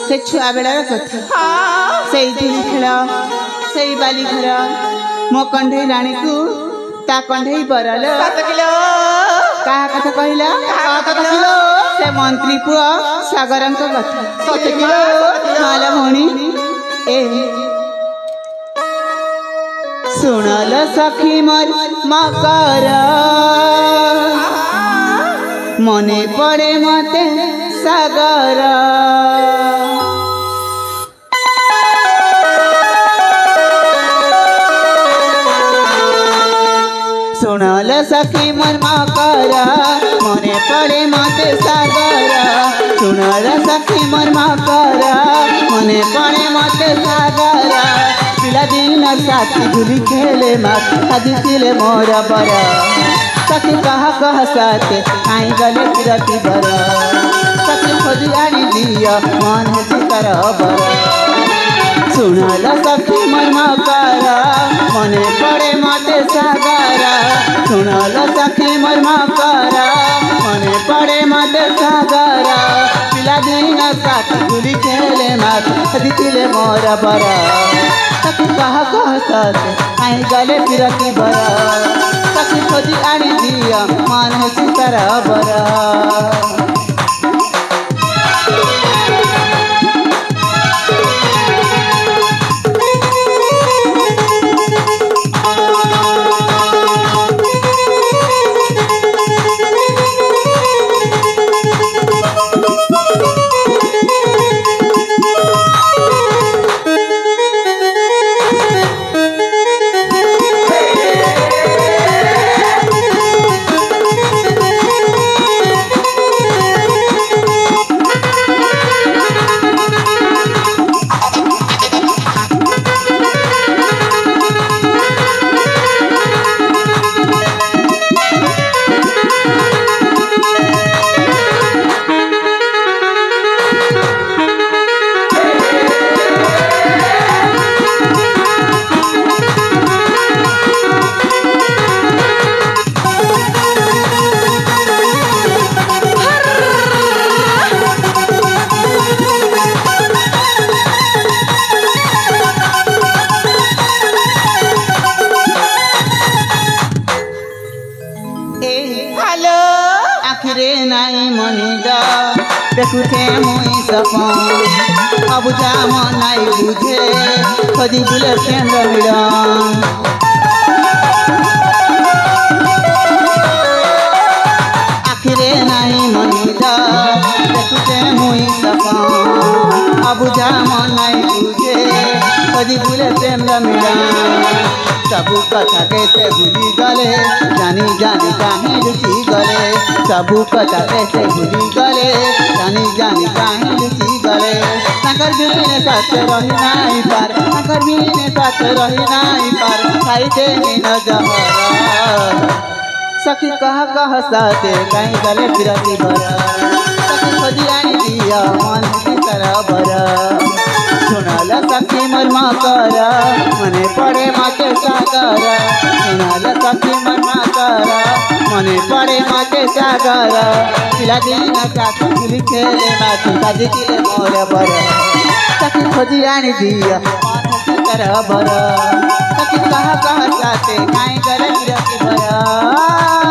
से छुआ बेलार कथा से धूली खेल से बाली घर मो कंढई राणी को ता कंढई बरल क्या कथा कहला से मंत्री पुआ सागर कथा हाँ भौणी ए सुनल सखी मोर मकर मने पड़े मते सागर सुनल सखी मोर मकर मने पड़े मते सागर सुनल सखी मोर मकर मने पड़े मते सागर पिला दिन साथी झुली खेले मात आदि तिले मोर बर सखी कह साथे आई गले फिरती बर सखी खोजी आनी दिया मन है कर बर सुनल सखी मोर मकर मने पड़े मते सागर सुनल सखी मोर मकर मने पड़े मते सागर पिला दिन साथी झुली खेले मात आदि तिले मोर बर सखी कह साथे आई गले फिरती बर सखी खोजी आनी दिया मन है कर बर आखिरे नाई मनिदा देखुथे मुई सपन अब जा मन नाई बुझे खोजी बुले केंद्र मिलन आखिरे नाई मनिदा देखुथे मुई सपन अब जा मन नाई बुझे खोजी बुले केंद्र मिलन सबू कथा कैसे भूली गले जानी जानी काहे रुचि गले सबू कथा कैसे भूली गले जानी जानी काहे रुचि गले ताकर बिने साथ रही नाई पार ताकर बिने साथ रही नाई पार खाई दे न जहर सखी कह साथे कहीं गले फिरती बर सखी खोजी आनी दिया मन की तरह बर सुनल सखी मोर मकर मने पड़े मते सागर सुनल सखी मोर मकर मने पड़े मते सागर पिला दिन साथी झुली खेले माथी काजी तिले मोर बर सखी खोजी आनी दिया मन की तरह बर सखी कह साथे काई गले फिरती बर